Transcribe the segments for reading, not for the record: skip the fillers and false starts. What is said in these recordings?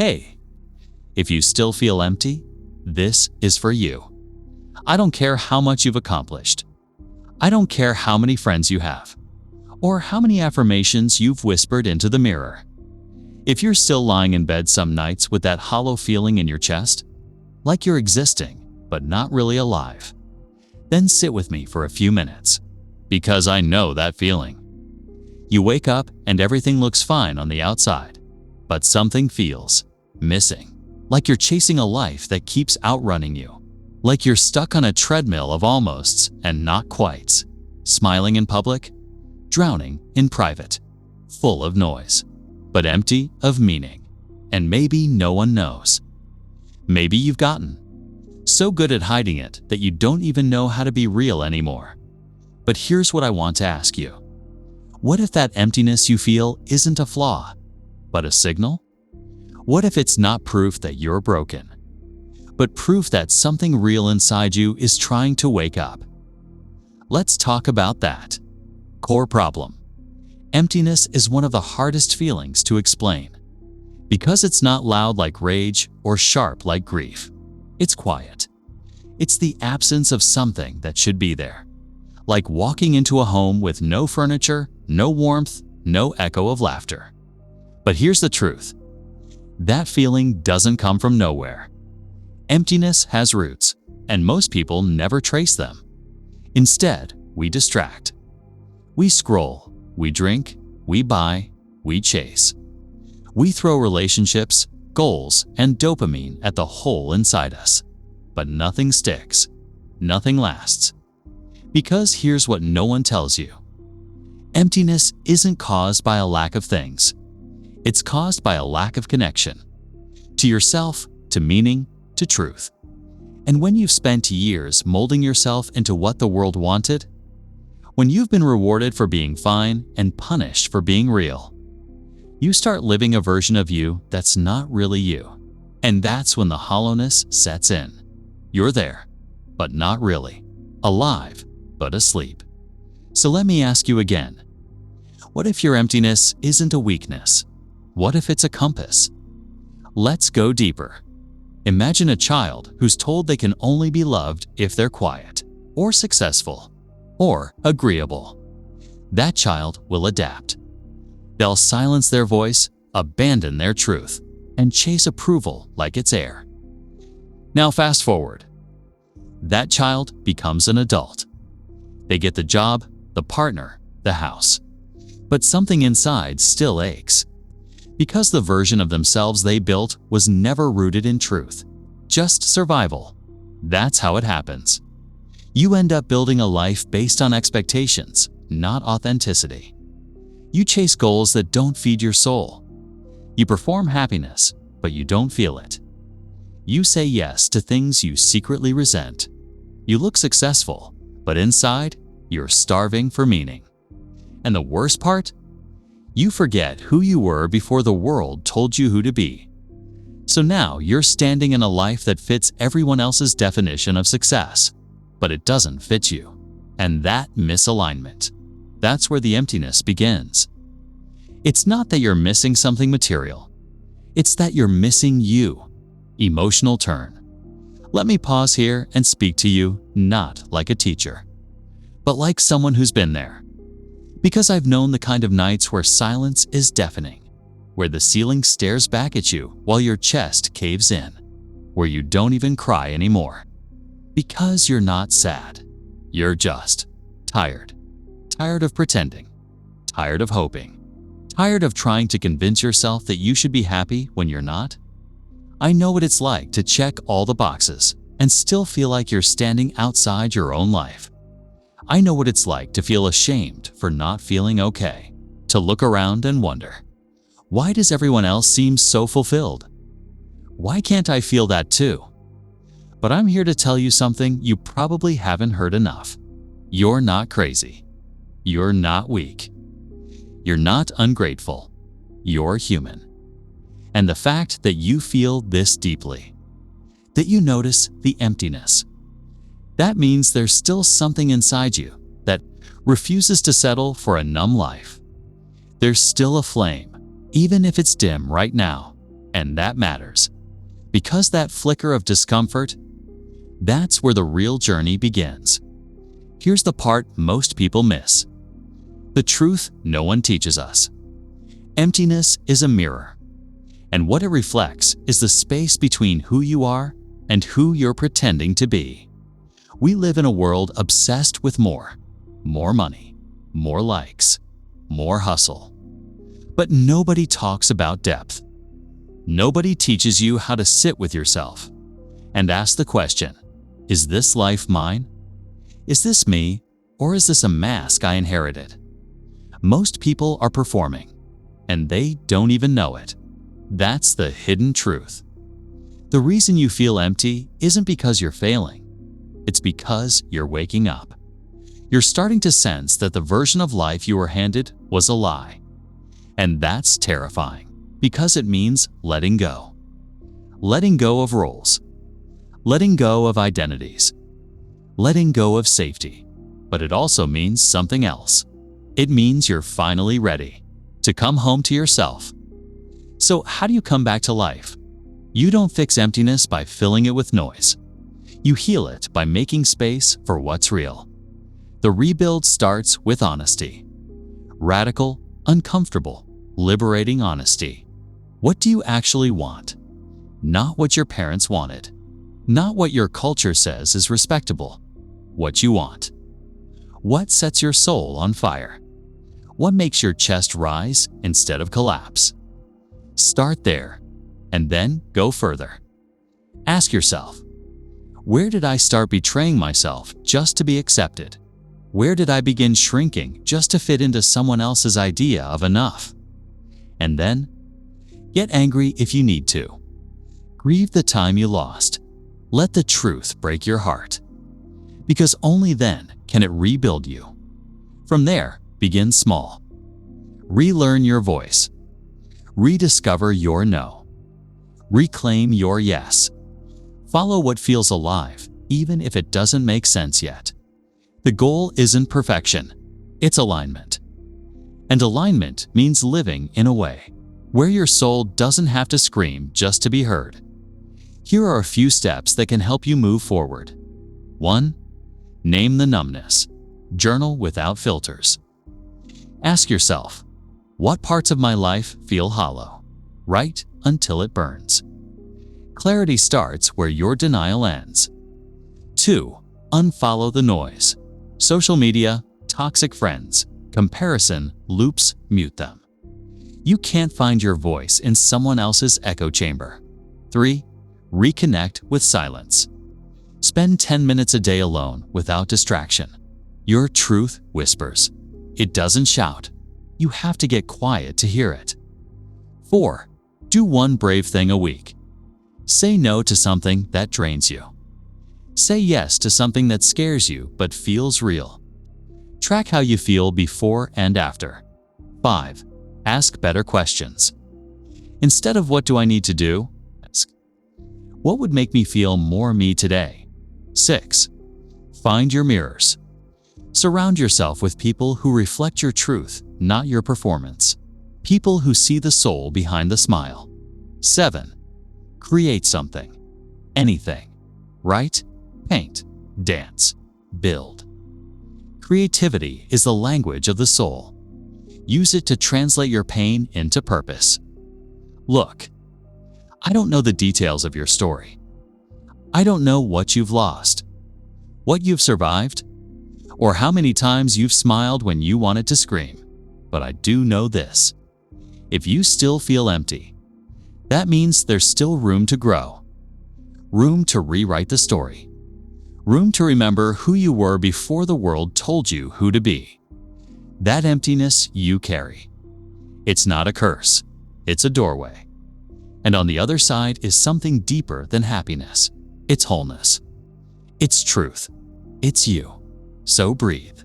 Hey, if you still feel empty, this is for you. I don't care how much you've accomplished. I don't care how many friends you have, or how many affirmations you've whispered into the mirror. If you're still lying in bed some nights with that hollow feeling in your chest, like you're existing but not really alive, then sit with me for a few minutes, because I know that feeling. You wake up and everything looks fine on the outside, but something feels missing, like you're chasing a life that keeps outrunning you, like you're stuck on a treadmill of almosts and not quites, smiling in public, drowning in private, full of noise, but empty of meaning, and maybe no one knows. Maybe you've gotten so good at hiding it that you don't even know how to be real anymore. But here's what I want to ask you. What if that emptiness you feel isn't a flaw, but a signal? What if it's not proof that you're broken, but proof that something real inside you is trying to wake up? Let's talk about that core problem. Emptiness is one of the hardest feelings to explain, because it's not loud like rage or sharp like grief. It's quiet. It's the absence of something that should be there, like walking into a home with no furniture, no warmth, no echo of laughter. But here's the truth. That feeling doesn't come from nowhere. Emptiness has roots, and most people never trace them. Instead, we distract. We scroll, we drink, we buy, we chase. We throw relationships, goals, and dopamine at the hole inside us. But nothing sticks. Nothing lasts. Because here's what no one tells you. Emptiness isn't caused by a lack of things. It's caused by a lack of connection. To yourself, to meaning, to truth. And when you've spent years molding yourself into what the world wanted, when you've been rewarded for being fine and punished for being real, you start living a version of you that's not really you. And that's when the hollowness sets in. You're there, but not really. Alive, but asleep. So let me ask you again. What if your emptiness isn't a weakness? What if it's a compass? Let's go deeper. Imagine a child who's told they can only be loved if they're quiet, or successful, or agreeable. That child will adapt. They'll silence their voice, abandon their truth, and chase approval like it's air. Now fast forward. That child becomes an adult. They get the job, the partner, the house. But something inside still aches. Because the version of themselves they built was never rooted in truth, just survival. That's how it happens. You end up building a life based on expectations, not authenticity. You chase goals that don't feed your soul. You perform happiness, but you don't feel it. You say yes to things you secretly resent. You look successful, but inside, you're starving for meaning. And the worst part? You forget who you were before the world told you who to be. So now you're standing in a life that fits everyone else's definition of success, but it doesn't fit you. And that misalignment, that's where the emptiness begins. It's not that you're missing something material. It's that you're missing you. Emotional turn. Let me pause here and speak to you not like a teacher, but like someone who's been there. Because I've known the kind of nights where silence is deafening, where the ceiling stares back at you while your chest caves in, where you don't even cry anymore. Because you're not sad. You're just tired. Tired of pretending. Tired of hoping. Tired of trying to convince yourself that you should be happy when you're not. I know what it's like to check all the boxes and still feel like you're standing outside your own life. I know what it's like to feel ashamed for not feeling okay, to look around and wonder, why does everyone else seem so fulfilled? Why can't I feel that too? But I'm here to tell you something you probably haven't heard enough. You're not crazy. You're not weak. You're not ungrateful. You're human. And the fact that you feel this deeply, that you notice the emptiness, that means there's still something inside you that refuses to settle for a numb life. There's still a flame, even if it's dim right now, And that matters. Because that flicker of discomfort, that's where the real journey begins. Here's the part most people miss. The truth no one teaches us. Emptiness is a mirror, and what it reflects is the space between who you are and who you're pretending to be. We live in a world obsessed with more money, more likes, more hustle. But nobody talks about depth. Nobody teaches you how to sit with yourself and ask the question, is this life mine? Is this me, or is this a mask I inherited? Most people are performing, and they don't even know it. That's the hidden truth. The reason you feel empty isn't because you're failing. It's because you're waking up. You're starting to sense that the version of life you were handed was a lie. And that's terrifying, because it means letting go. Letting go of roles. Letting go of identities. Letting go of safety. But it also means something else. It means you're finally ready to come home to yourself. So how do you come back to life? You don't fix emptiness by filling it with noise. You heal it by making space for what's real. The rebuild starts with honesty. Radical, uncomfortable, liberating honesty. What do you actually want? Not what your parents wanted. Not what your culture says is respectable. What you want. What sets your soul on fire? What makes your chest rise instead of collapse? Start there, and then go further. Ask yourself, where did I start betraying myself just to be accepted? Where did I begin shrinking just to fit into someone else's idea of enough? And then, get angry if you need to. Grieve the time you lost. Let the truth break your heart. Because only then can it rebuild you. From there, begin small. Relearn your voice. Rediscover your no. Reclaim your yes. Follow what feels alive, even if it doesn't make sense yet. The goal isn't perfection, it's alignment. And alignment means living in a way where your soul doesn't have to scream just to be heard. Here are a few steps that can help you move forward. 1. Name the numbness. Journal without filters. Ask yourself, what parts of my life feel hollow? Write until it burns. Clarity starts where your denial ends. 2. Unfollow the noise. Social media, toxic friends, comparison loops, mute them. You can't find your voice in someone else's echo chamber. 3. Reconnect with silence. Spend 10 minutes a day alone without distraction. Your truth whispers. It doesn't shout. You have to get quiet to hear it. 4. Do one brave thing a week. Say no to something that drains you. Say yes to something that scares you but feels real. Track how you feel before and after. 5. Ask better questions. Instead of what do I need to do, ask, what would make me feel more me today? 6. Find your mirrors. Surround yourself with people who reflect your truth, not your performance. People who see the soul behind the smile. 7. Create something. Anything. Write, paint, dance, build. Creativity is the language of the soul. Use it to translate your pain into purpose. Look, I don't know the details of your story. I don't know what you've lost, what you've survived, or how many times you've smiled when you wanted to scream. But I do know this. If you still feel empty, that means there's still room to grow. Room to rewrite the story. Room to remember who you were before the world told you who to be. That emptiness you carry. It's not a curse. It's a doorway. And on the other side is something deeper than happiness. It's wholeness. It's truth. It's you. So breathe.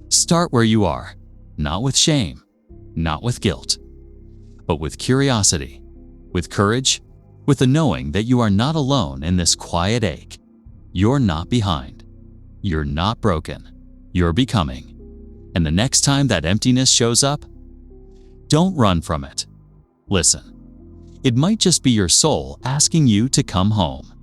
Start where you are, not with shame, not with guilt, but with curiosity, with courage, with the knowing that you are not alone in this quiet ache. You're not behind. You're not broken. You're becoming. And the next time that emptiness shows up, don't run from it. Listen. It might just be your soul asking you to come home.